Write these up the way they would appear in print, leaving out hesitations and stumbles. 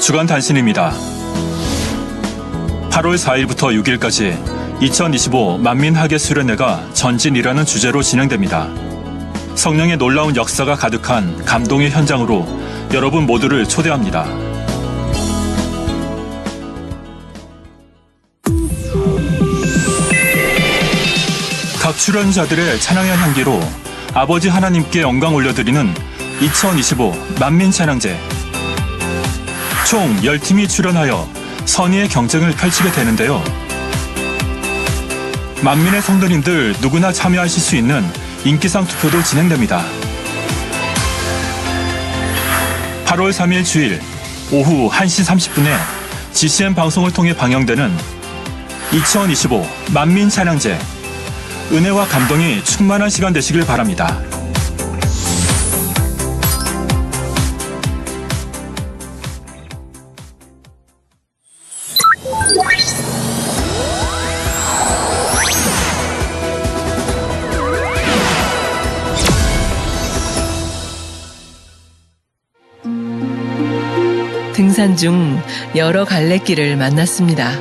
주간 단신입니다. 8월 4일부터 6일까지 2025 만민학예수련회가 전진이라는 주제로 진행됩니다. 성령의 놀라운 역사가 가득한 감동의 현장으로 여러분 모두를 초대합니다. 각 출연자들의 찬양의 향기로 아버지 하나님께 영광 올려드리는 2025 만민찬양제. 총 10팀이 출연하여 선의의 경쟁을 펼치게 되는데요. 만민의 성도님들 누구나 참여하실 수 있는 인기상 투표도 진행됩니다. 8월 3일 주일 오후 1시 30분에 GCN 방송을 통해 방영되는 2025 만민찬양제. 은혜와 감동이 충만한 시간 되시길 바랍니다. 등산 중 여러 갈래길을 만났습니다.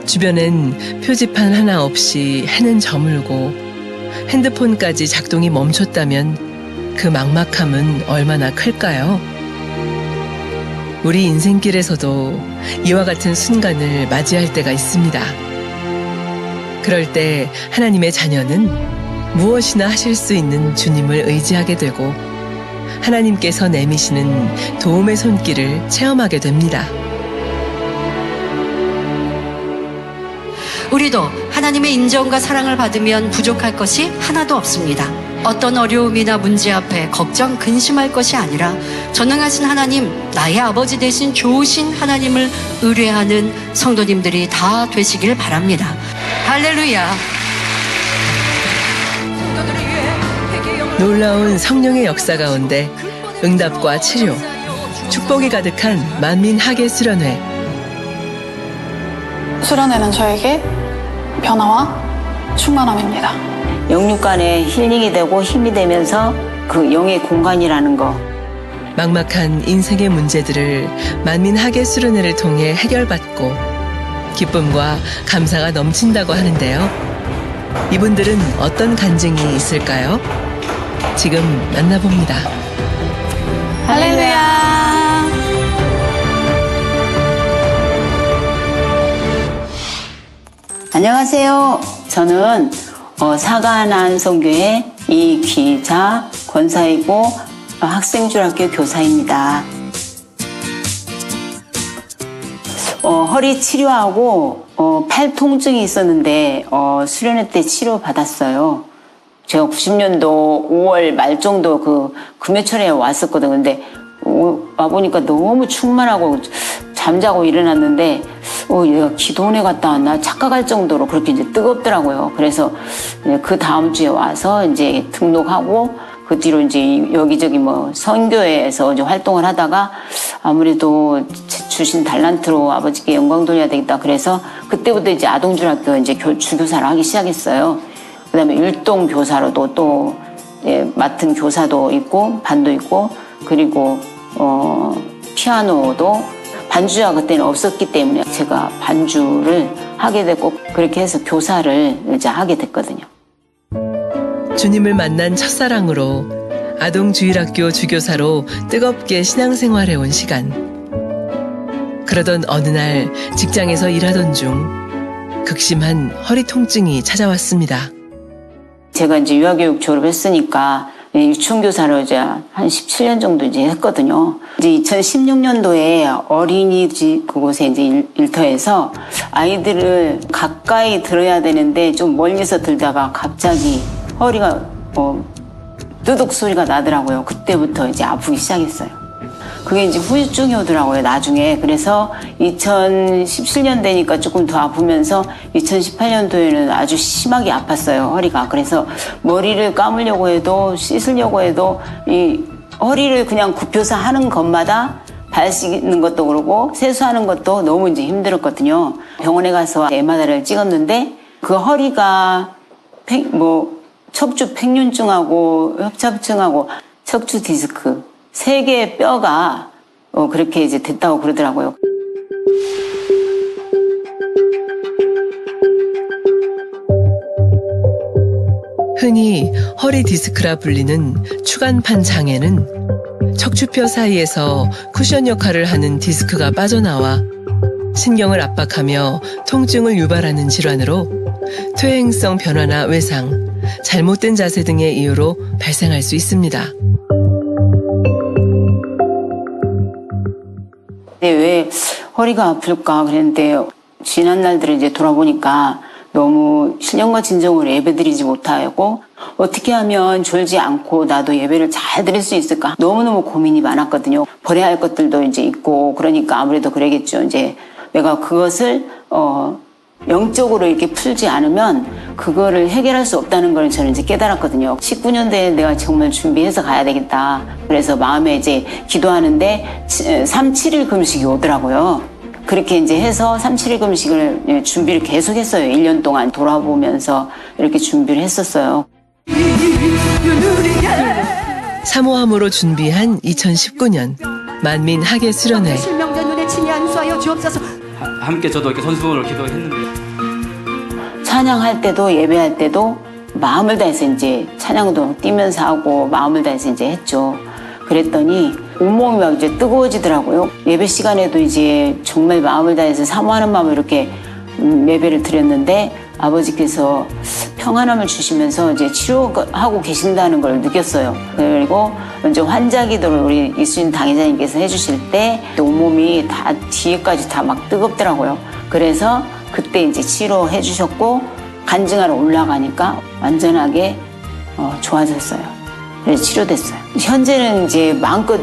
주변엔 표지판 하나 없이 해는 저물고 핸드폰까지 작동이 멈췄다면 그 막막함은 얼마나 클까요? 우리 인생길에서도 이와 같은 순간을 맞이할 때가 있습니다. 그럴 때 하나님의 자녀는 무엇이나 하실 수 있는 주님을 의지하게 되고 하나님께서 내미시는 도움의 손길을 체험하게 됩니다. 우리도 하나님의 인정과 사랑을 받으면 부족할 것이 하나도 없습니다. 어떤 어려움이나 문제 앞에 걱정, 근심할 것이 아니라 전능하신 하나님, 나의 아버지 되신 좋으신 하나님을 의뢰하는 성도님들이 다 되시길 바랍니다. 할렐루야. 놀라운 성령의 역사 가운데 응답과 치료, 축복이 가득한 만민학예 수련회. 수련회는 저에게 변화와 충만함입니다. 영육 간에 힐링이 되고 힘이 되면서 그 영의 공간이라는 거. 막막한 인생의 문제들을 만민학예 수련회를 통해 해결받고 기쁨과 감사가 넘친다고 하는데요. 이분들은 어떤 간증이 있을까요? 지금 만나봅니다. 할렐루야. 안녕하세요. 저는 사관안성교회 이귀자 권사이고 학생중학교 교사입니다. 허리 치료하고 팔 통증이 있었는데 수련회 때 치료받았어요. 제가 90년도 5월 말 정도 그 금요철에 왔었거든요. 근데 와보니까 너무 충만하고 잠자고 일어났는데 얘가 기도원에 갔다 왔나 착각할 정도로 그렇게 이제 뜨겁더라고요. 그래서 그 다음 주에 와서 이제 등록하고 그 뒤로 이제 여기저기 뭐 선교회에서 이제 활동을 하다가 아무래도 주신 달란트로 아버지께 영광 돌려야 되겠다. 그래서 그때부터 이제 아동중학교 이제 주교사를 하기 시작했어요. 그다음에 율동 교사로도 또 맡은 교사도 있고 반도 있고 그리고 피아노도 반주가 그때는 없었기 때문에 제가 반주를 하게 됐고 그렇게 해서 교사를 이제 하게 됐거든요. 주님을 만난 첫사랑으로 아동주일학교 주교사로 뜨겁게 신앙생활해온 시간. 그러던 어느 날 직장에서 일하던 중 극심한 허리 통증이 찾아왔습니다. 제가 이제 유아교육 졸업했으니까 유치원교사를 이제 한 17년 정도 이제 했거든요. 이제 2016년도에 어린이집 그곳에 이제 일터에서 아이들을 가까이 들어야 되는데 좀 멀리서 들다가 갑자기 허리가 뜨둑 소리가 나더라고요. 그때부터 이제 아프기 시작했어요. 그게 이제 후유증이 오더라고요, 나중에. 그래서 2017년 되니까 조금 더 아프면서 2018년도에는 아주 심하게 아팠어요, 허리가. 그래서 머리를 감으려고 해도 씻으려고 해도 이 허리를 그냥 굽혀서 하는 것마다 발 씻는 것도 그러고 세수하는 것도 너무 이제 힘들었거든요. 병원에 가서 MRI를 찍었는데 그 허리가 척추 팽윤증하고 협착증하고 척추 디스크 세 개의 뼈가 그렇게 이제 됐다고 그러더라고요. 흔히 허리 디스크라 불리는 추간판 장애는 척추뼈 사이에서 쿠션 역할을 하는 디스크가 빠져나와 신경을 압박하며 통증을 유발하는 질환으로 퇴행성 변화나 외상, 잘못된 자세 등의 이유로 발생할 수 있습니다. 근데 왜 허리가 아플까 그랬는데 지난 날들을 이제 돌아보니까 너무 신령과 진정으로 예배드리지 못하고 어떻게 하면 졸지 않고 나도 예배를 잘 드릴 수 있을까 너무너무 고민이 많았거든요. 버려야 할 것들도 이제 있고 그러니까 아무래도 그러겠죠. 이제 내가 그것을 영적으로 이렇게 풀지 않으면 그거를 해결할 수 없다는 걸 저는 이제 깨달았거든요. 19년도에 내가 정말 준비해서 가야 되겠다. 그래서 마음에 이제 기도하는데 3, 7일 금식이 오더라고요. 그렇게 이제 해서 3, 7일 금식을 준비를 계속 했어요. 1년 동안 돌아보면서 이렇게 준비를 했었어요. 사모함으로 준비한 2019년 만민 하계 수련회. 실명된 눈에 친히 안수하여 주옵소서. 함께 저도 이렇게 선수원으로 기도했는데 찬양할 때도 예배할 때도 마음을 다해서 이제 찬양도 뛰면서 하고 마음을 다해서 이제 했죠. 그랬더니 온몸이 막 이제 뜨거워지더라고요. 예배 시간에도 이제 정말 마음을 다해서 사모하는 마음으로 이렇게 예배를 드렸는데 아버지께서 평안함을 주시면서 이제 치료하고 계신다는 걸 느꼈어요. 그리고 먼저 환자 기도를 우리 이수진 당회장님께서 해주실 때 온몸이 다 뒤에까지 다 막 뜨겁더라고요. 그래서 그때 이제 치료해 주셨고 간증하러 올라가니까 완전하게 좋아졌어요. 그래서 치료됐어요. 현재는 이제 마음껏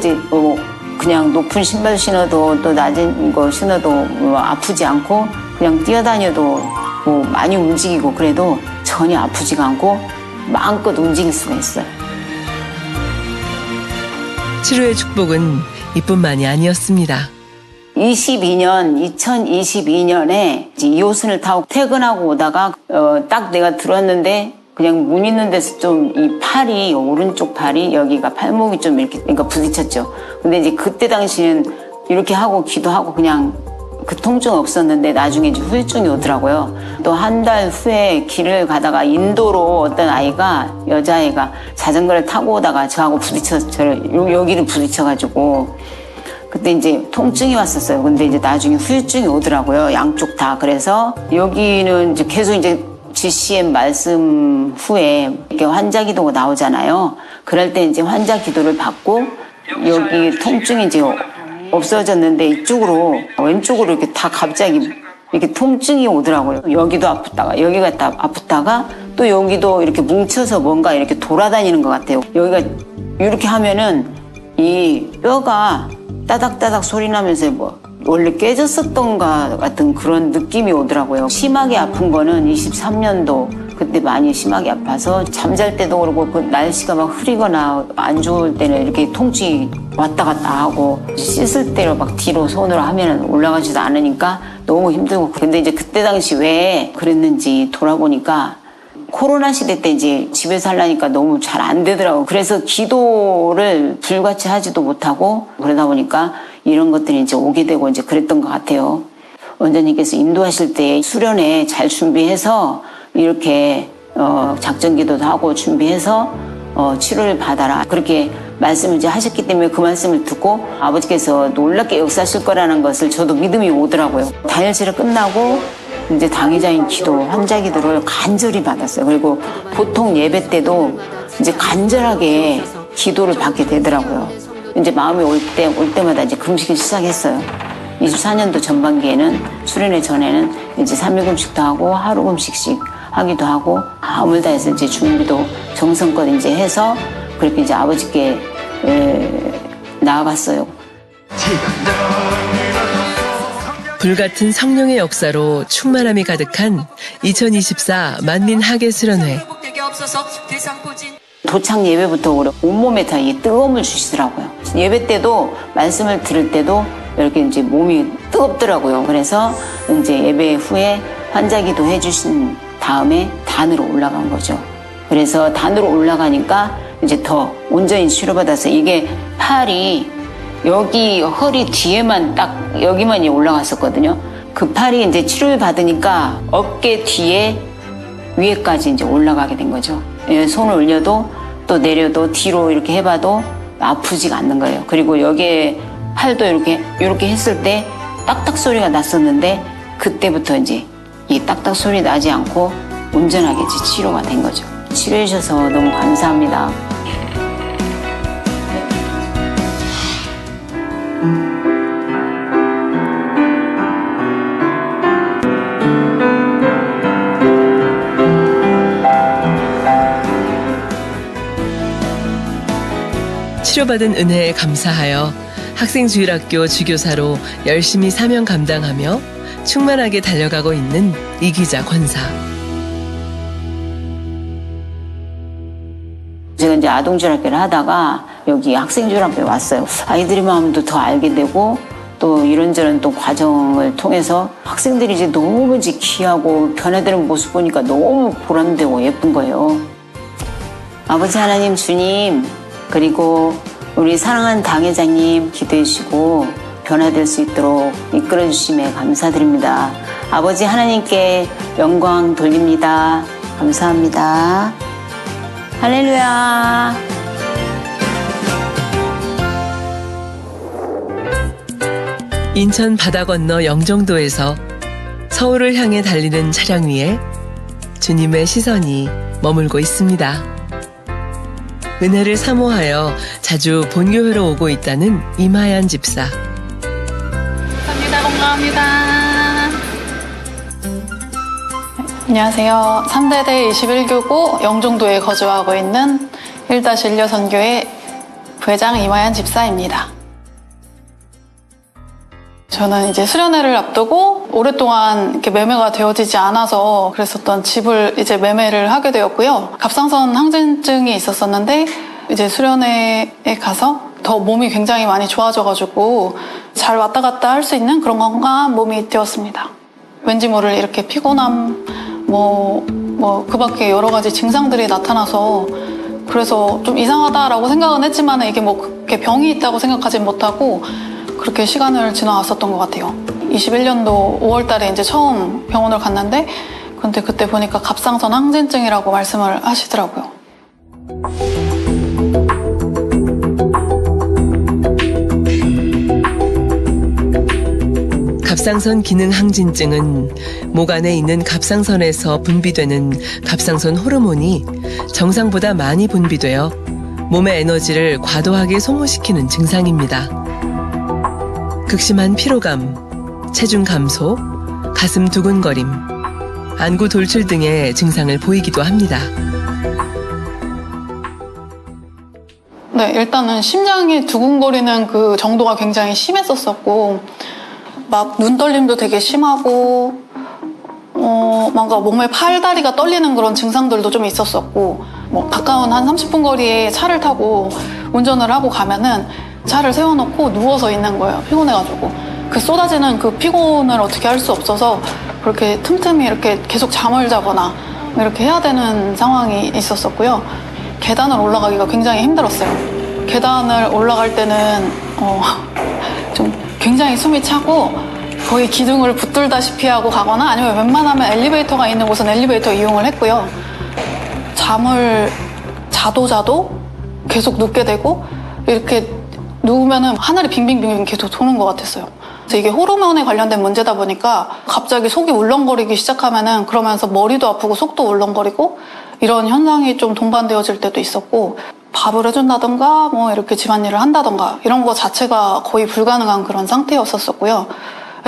그냥 높은 신발 신어도 또 낮은 거 신어도 아프지 않고 그냥 뛰어다녀도 많이 움직이고 그래도 전혀 아프지가 않고 마음껏 움직일 수가 있어요. 치료의 축복은 이뿐만이 아니었습니다. 2022년에 이 호선을 타고 퇴근하고 오다가 딱 내가 들었는데 그냥 문 있는 데서 좀 이 팔이 오른쪽 팔이 여기가 팔목이 좀 이렇게 그러니까 부딪혔죠. 근데 이제 그때 당시는 이렇게 하고 기도하고 그냥 그 통증 없었는데 나중에 이제 후유증이 오더라고요. 또 한 달 후에 길을 가다가 인도로 어떤 아이가 여자아이가 자전거를 타고 오다가 저하고 여기를 부딪혀가지고 그때 이제 통증이 왔었어요. 근데 이제 나중에 후유증이 오더라고요. 양쪽 다. 그래서 여기는 이제 계속 이제 GCM 말씀 후에 이렇게 환자 기도가 나오잖아요. 그럴 때 이제 환자 기도를 받고 여기 통증이 이제 없어졌는데 이쪽으로 왼쪽으로 이렇게 다 갑자기 이렇게 통증이 오더라고요. 여기도 아프다가 여기가 다 아프다가 또 여기도 이렇게 뭉쳐서 뭔가 이렇게 돌아다니는 것 같아요. 여기가 이렇게 하면은 이 뼈가 따닥따닥 소리 나면서 원래 깨졌었던가 같은 그런 느낌이 오더라고요. 심하게 아픈 거는 23년도 그때 많이 심하게 아파서 잠잘 때도 그러고 그 날씨가 막 흐리거나 안 좋을 때는 이렇게 통증이 왔다 갔다 하고 씻을 때로 막 뒤로 손으로 하면 올라가지도 않으니까 너무 힘들고 근데 이제 그때 당시 왜 그랬는지 돌아보니까 코로나 시대 때 이제 집에서 하려니까 너무 잘 안 되더라고요. 그래서 기도를 불같이 하지도 못하고 그러다 보니까 이런 것들이 이제 오게 되고 이제 그랬던 것 같아요. 원장님께서 인도하실 때 수련회 잘 준비해서 이렇게 작전 기도도 하고 준비해서 치료를 받아라. 그렇게 말씀을 이제 하셨기 때문에 그 말씀을 듣고 아버지께서 놀랍게 역사하실 거라는 것을 저도 믿음이 오더라고요. 단일치료 끝나고 이제 당회자인 기도, 환자 기도를 간절히 받았어요. 그리고 보통 예배 때도 이제 간절하게 기도를 받게 되더라고요. 이제 마음이 올 때마다 이제 금식을 시작했어요. 24년도 전반기에는 수련회 전에는 이제 3일 금식도 하고 하루 금식씩 하기도 하고 마음을 다해서 이제 준비도 정성껏 이제 해서 그렇게 이제 아버지께 나아갔어요. 불같은 성령의 역사로 충만함이 가득한 2024 만민 하계 수련회. 도착 예배부터 온몸에 다 이 뜨거움을 주시더라고요. 예배 때도 말씀을 들을 때도 이렇게 이제 몸이 뜨겁더라고요. 그래서 이제 예배 후에 환자 기도 해주신 다음에 단으로 올라간 거죠. 그래서 단으로 올라가니까 이제 더 온전히 치료받아서 이게 팔이 여기 허리 뒤에만 딱 여기만 올라갔었거든요. 그 팔이 이제 치료를 받으니까 어깨 뒤에 위에까지 이제 올라가게 된 거죠. 예, 손을 올려도 또 내려도 뒤로 이렇게 해봐도 아프지가 않는 거예요. 그리고 여기에 팔도 이렇게 했을 때 딱딱 소리가 났었는데 그때부터 이제 이 딱딱 소리 나지 않고 온전하게 이제 치료가 된 거죠. 치료해 주셔서 너무 감사합니다. 치료받은 은혜에 감사하여 학생주일학교 주교사로 열심히 사명 감당하며 충만하게 달려가고 있는 이기자 권사. 제가 이제 아동주일학교를 하다가 여기 학생주일학교에 왔어요. 아이들의 마음도 더 알게 되고 또 이런저런 또 과정을 통해서 학생들이 이제 너무 이제 귀하고 변화되는 모습 보니까 너무 보람되고 예쁜 거예요. 아버지 하나님, 주님, 그리고 우리 사랑하는 당회장님 기도해 주시고 변화될 수 있도록 이끌어 주심에 감사드립니다. 아버지 하나님께 영광 돌립니다. 감사합니다. 할렐루야. 인천 바다 건너 영종도에서 서울을 향해 달리는 차량 위에 주님의 시선이 머물고 있습니다. 은혜를 사모하여 자주 본교회로 오고 있다는 임하연 집사. 감사합니다. 안녕하세요. 3대대 21교구 영종도에 거주하고 있는 1-1려 선교회 부회장 임하연 집사입니다. 저는 이제 수련회를 앞두고 오랫동안 이렇게 매매가 되어지지 않아서 그랬었던 집을 이제 매매를 하게 되었고요. 갑상선 항진증이 있었었는데 이제 수련회에 가서 더 몸이 굉장히 많이 좋아져가지고 잘 왔다 갔다 할 수 있는 그런 건강한 몸이 되었습니다. 왠지 모를 이렇게 피곤함, 그 밖에 여러 가지 증상들이 나타나서 그래서 좀 이상하다라고 생각은 했지만 이게 뭐 그렇게 병이 있다고 생각하진 못하고 그렇게 시간을 지나왔었던 것 같아요. 21년도 5월 달에 이제 처음 병원을 갔는데 근데 그때 보니까 갑상선 항진증이라고 말씀을 하시더라고요. 갑상선 기능 항진증은 목 안에 있는 갑상선에서 분비되는 갑상선 호르몬이 정상보다 많이 분비되어 몸의 에너지를 과도하게 소모시키는 증상입니다. 극심한 피로감, 체중 감소, 가슴 두근거림, 안구 돌출 등의 증상을 보이기도 합니다. 네, 일단은 심장이 두근거리는 그 정도가 굉장히 심했었었고 막 눈떨림도 되게 심하고 뭔가 몸에 팔다리가 떨리는 그런 증상들도 좀 있었었고 뭐 가까운 한 30분 거리에 차를 타고 운전을 하고 가면은 차를 세워놓고 누워서 있는 거예요. 피곤해가지고 그 쏟아지는 그 피곤을 어떻게 할 수 없어서 그렇게 틈틈이 이렇게 계속 잠을 자거나 이렇게 해야 되는 상황이 있었었고요. 계단을 올라가기가 굉장히 힘들었어요. 계단을 올라갈 때는 좀 굉장히 숨이 차고 거의 기둥을 붙들다시피 하고 가거나 아니면 웬만하면 엘리베이터가 있는 곳은 엘리베이터 이용을 했고요. 잠을 자도 계속 눕게 되고 이렇게 누우면은 하늘이 빙빙빙빙 계속 도는 것 같았어요. 그래서 이게 호르몬에 관련된 문제다 보니까 갑자기 속이 울렁거리기 시작하면은 그러면서 머리도 아프고 속도 울렁거리고 이런 현상이 좀 동반되어질 때도 있었고 밥을 해준다던가 뭐 이렇게 집안일을 한다던가 이런 거 자체가 거의 불가능한 그런 상태였었고요.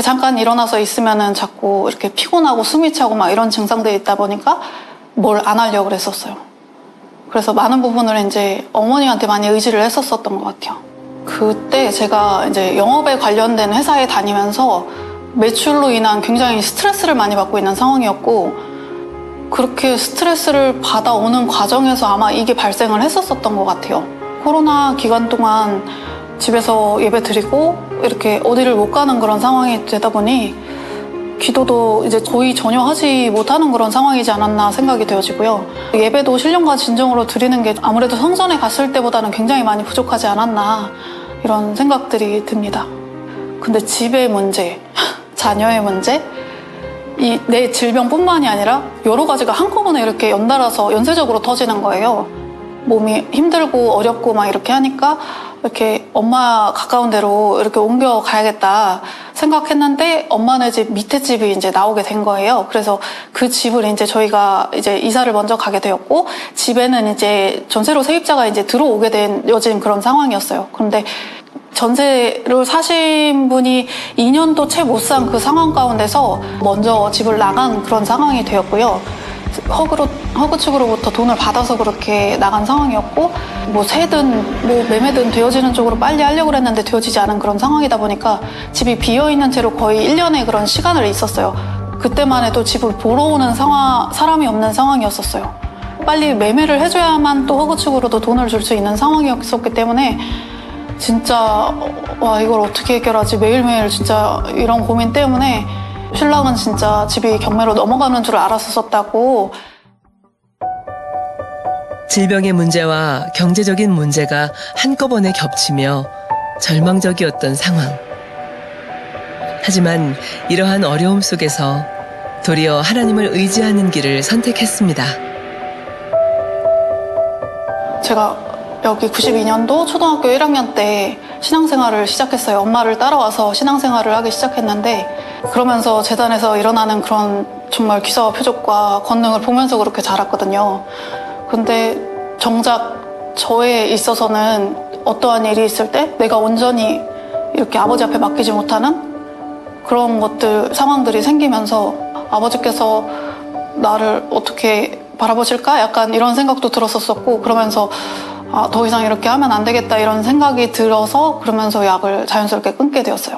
잠깐 일어나서 있으면은 자꾸 이렇게 피곤하고 숨이 차고 막 이런 증상들이 있다 보니까 뭘 안 하려고 그랬었어요. 그래서 많은 부분을 이제 어머니한테 많이 의지를 했었던 것 같아요. 그때 제가 이제 영업에 관련된 회사에 다니면서 매출로 인한 굉장히 스트레스를 많이 받고 있는 상황이었고 그렇게 스트레스를 받아오는 과정에서 아마 이게 발생을 했었던 것 같아요. 코로나 기간 동안 집에서 예배 드리고 이렇게 어디를 못 가는 그런 상황이 되다 보니 기도도 이제 거의 전혀 하지 못하는 그런 상황이지 않았나 생각이 되어지고요. 예배도 신령과 진정으로 드리는 게 아무래도 성전에 갔을 때보다는 굉장히 많이 부족하지 않았나 이런 생각들이 듭니다. 근데 집의 문제, 자녀의 문제, 이 내 질병뿐만이 아니라 여러 가지가 한꺼번에 이렇게 연달아서 연쇄적으로 터지는 거예요. 몸이 힘들고 어렵고 막 이렇게 하니까 이렇게 엄마 가까운 데로 이렇게 옮겨 가야겠다 생각했는데 엄마네 집 밑에 집이 이제 나오게 된 거예요. 그래서 그 집을 이제 저희가 이제 이사를 먼저 가게 되었고 집에는 이제 전세로 세입자가 이제 들어오게 된 요즘 그런 상황이었어요. 그런데 전세를 사신 분이 2년도 채 못 산 그 상황 가운데서 먼저 집을 나간 그런 상황이 되었고요. 허그 측으로부터 돈을 받아서 그렇게 나간 상황이었고 뭐 세든 뭐 매매든 되어지는 쪽으로 빨리 하려고 했는데 되어지지 않은 그런 상황이다 보니까 집이 비어있는 채로 거의 1년의 그런 시간을 있었어요. 그때만 해도 집을 보러 오는 사람이 없는 상황이었었어요. 빨리 매매를 해줘야만 또 허그 측으로도 돈을 줄 수 있는 상황이었기 때문에 진짜 와 이걸 어떻게 해결하지 매일매일 진짜 이런 고민 때문에 신랑은 진짜 집이 경매로 넘어가는 줄 알았었다고. 질병의 문제와 경제적인 문제가 한꺼번에 겹치며 절망적이었던 상황. 하지만 이러한 어려움 속에서 도리어 하나님을 의지하는 길을 선택했습니다. 제가 여기 92년도 초등학교 1학년 때 신앙생활을 시작했어요. 엄마를 따라와서 신앙생활을 하기 시작했는데 그러면서 재단에서 일어나는 그런 정말 기사와 표적과 권능을 보면서 그렇게 자랐거든요. 근데 정작 저에 있어서는 어떠한 일이 있을 때 내가 온전히 이렇게 아버지 앞에 맡기지 못하는 그런 것들, 상황들이 생기면서 아버지께서 나를 어떻게 바라보실까? 약간 이런 생각도 들었었고 그러면서 더 이상 이렇게 하면 안 되겠다 이런 생각이 들어서 그러면서 약을 자연스럽게 끊게 되었어요.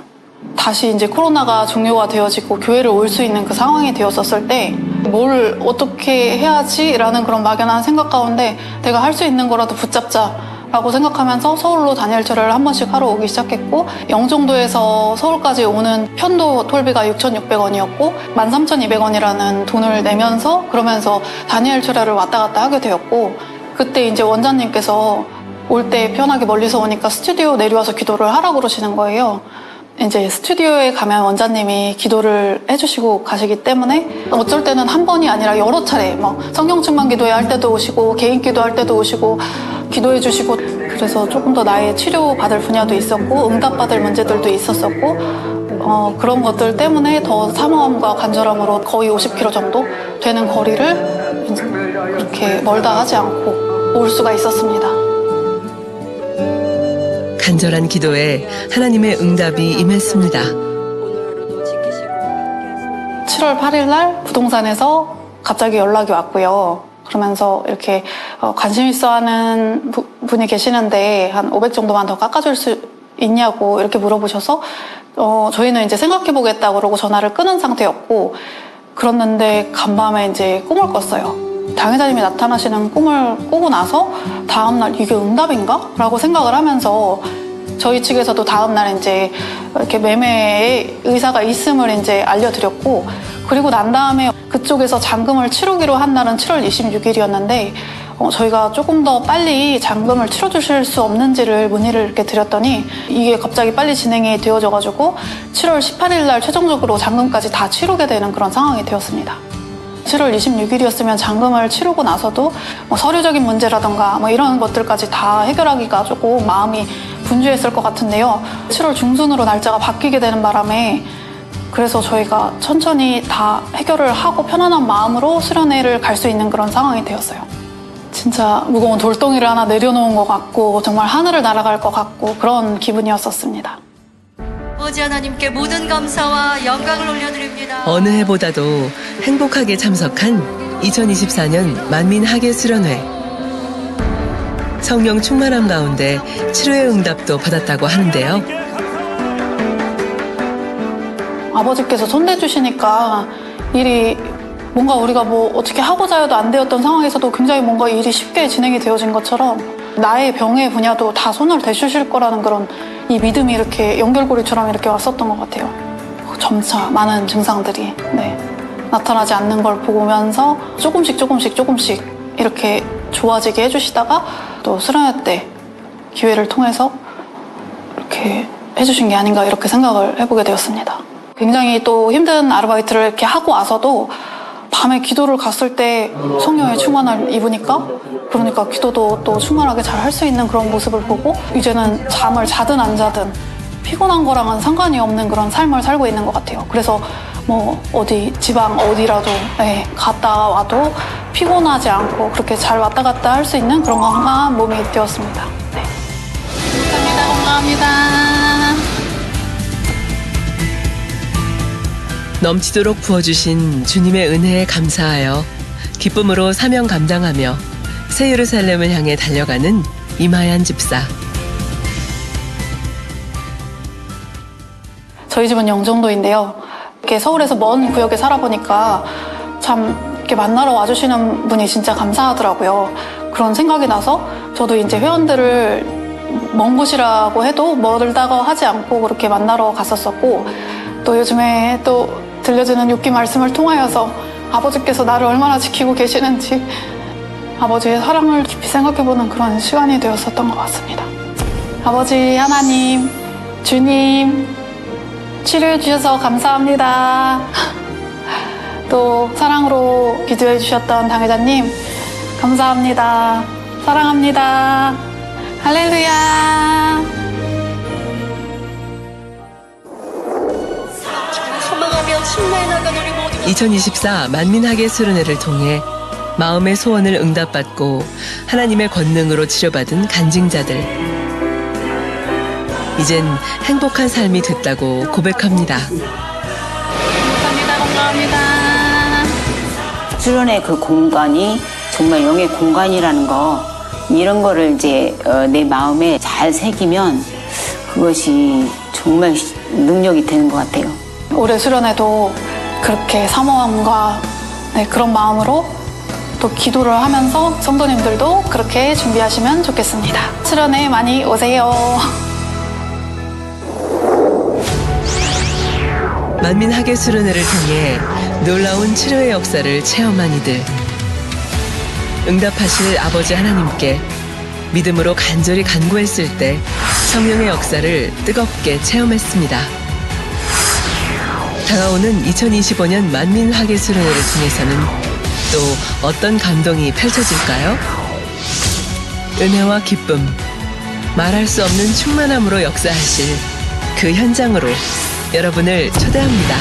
다시 이제 코로나가 종료가 되어지고 교회를 올 수 있는 그 상황이 되었었을 때 뭘 어떻게 해야지? 라는 그런 막연한 생각 가운데 내가 할 수 있는 거라도 붙잡자 라고 생각하면서 서울로 단일철회를 한 번씩 하러 오기 시작했고 영종도에서 서울까지 오는 편도 톨비가 6,600원이었고 13,200원이라는 돈을 내면서 그러면서 단일철회를 왔다 갔다 하게 되었고 그때 이제 원장님께서 올 때 편하게 멀리서 오니까 스튜디오 내려와서 기도를 하라고 그러시는 거예요. 이제 스튜디오에 가면 원장님이 기도를 해주시고 가시기 때문에 어쩔 때는 한 번이 아니라 여러 차례 막 성경 충만 기도회 할 때도 오시고 개인 기도할 때도 오시고 기도해 주시고 그래서 조금 더 나의 치료받을 분야도 있었고 응답받을 문제들도 있었었고 그런 것들 때문에 더 사모함과 간절함으로 거의 50km 정도 되는 거리를 그렇게 멀다 하지 않고 올 수가 있었습니다. 간절한 기도에 하나님의 응답이 임했습니다. 7월 8일 날 부동산에서 갑자기 연락이 왔고요. 그러면서 이렇게 관심 있어 하는 분이 계시는데 한 500 정도만 더 깎아줄 수 있냐고 이렇게 물어보셔서 저희는 이제 생각해보겠다 그러고 전화를 끊은 상태였고 그랬는데 간밤에 이제 꿈을 꿨어요. 당회자님이 나타나시는 꿈을 꾸고 나서 다음날 이게 응답인가? 라고 생각을 하면서 저희 측에서도 다음날 이제 이렇게 매매의 의사가 있음을 이제 알려드렸고 그리고 난 다음에 그쪽에서 잔금을 치르기로 한 날은 7월 26일이었는데 저희가 조금 더 빨리 잔금을 치러주실 수 없는지를 문의를 이렇게 드렸더니 이게 갑자기 빨리 진행이 되어져가지고 7월 18일 날 최종적으로 잔금까지 다 치르게 되는 그런 상황이 되었습니다. 7월 26일이었으면 잔금을 치르고 나서도 서류적인 문제라던가 이런 것들까지 다 해결하기가 조금 마음이 분주했을 것 같은데요. 7월 중순으로 날짜가 바뀌게 되는 바람에 그래서 저희가 천천히 다 해결을 하고 편안한 마음으로 수련회를 갈 수 있는 그런 상황이 되었어요. 진짜 무거운 돌덩이를 하나 내려놓은 것 같고 정말 하늘을 날아갈 것 같고 그런 기분이었었습니다. 아버지 하나님께 모든 감사와 영광을 올려드립니다. 어느 해보다도 행복하게 참석한 2024년 만민학예 수련회. 성령 충만함 가운데 치료의 응답도 받았다고 하는데요. 아버지께서 손대주시니까 일이 뭔가 우리가 어떻게 하고자 해도 안 되었던 상황에서도 굉장히 뭔가 일이 쉽게 진행이 되어진 것처럼 나의 병의 분야도 다 손을 대주실 거라는 그런 이 믿음이 이렇게 연결고리처럼 이렇게 왔었던 것 같아요. 점차 많은 증상들이 나타나지 않는 걸 보면서 조금씩 이렇게 좋아지게 해주시다가 또 수련회 때 기회를 통해서 이렇게 해주신 게 아닌가 이렇게 생각을 해보게 되었습니다. 굉장히 또 힘든 아르바이트를 이렇게 하고 와서도 밤에 기도를 갔을 때 성령의 충만을 입으니까 그러니까 기도도 또 충만하게 잘 할 수 있는 그런 모습을 보고 이제는 잠을 자든 안 자든 피곤한 거랑은 상관이 없는 그런 삶을 살고 있는 것 같아요. 그래서 뭐 어디 지방 어디라도 갔다 와도 피곤하지 않고 그렇게 잘 왔다 갔다 할 수 있는 그런 건강한 몸이 되었습니다. 네. 감사합니다. 넘치도록 부어주신 주님의 은혜에 감사하여 기쁨으로 사명 감당하며 새 예루살렘을 향해 달려가는 이마얀 집사. 저희 집은 영종도인데요. 이렇게 서울에서 먼 구역에 살아보니까 참 이렇게 만나러 와주시는 분이 진짜 감사하더라고요. 그런 생각이 나서 저도 이제 회원들을 먼 곳이라고 해도 멀다고 하지 않고 그렇게 만나러 갔었었고 또 요즘에 또 들려주는 욥기 말씀을 통하여서 아버지께서 나를 얼마나 지키고 계시는지 아버지의 사랑을 깊이 생각해보는 그런 시간이 되었었던 것 같습니다. 아버지 하나님, 주님 치료해 주셔서 감사합니다. 또 사랑으로 기도해 주셨던 당회자님 감사합니다. 사랑합니다. 할렐루야. 2024 만민학예 수련회를 통해 마음의 소원을 응답받고 하나님의 권능으로 치료받은 간증자들. 이젠 행복한 삶이 됐다고 고백합니다. 감사합니다. 수련의 그 공간이 정말 영의 공간이라는 거 이런 거를 이제 내 마음에 잘 새기면 그것이 정말 능력이 되는 것 같아요. 올해 수련회도 그렇게 사모함과 그런 마음으로 또 기도를 하면서 성도님들도 그렇게 준비하시면 좋겠습니다. 수련회 많이 오세요. 만민학예 수련회를 통해 놀라운 치료의 역사를 체험한 이들. 응답하실 아버지 하나님께 믿음으로 간절히 간구했을 때 성령의 역사를 뜨겁게 체험했습니다. 다가오는 2025년 만민학예 수련회를 통해서는 또 어떤 감동이 펼쳐질까요? 은혜와 기쁨, 말할 수 없는 충만함으로 역사하실 그 현장으로 여러분을 초대합니다.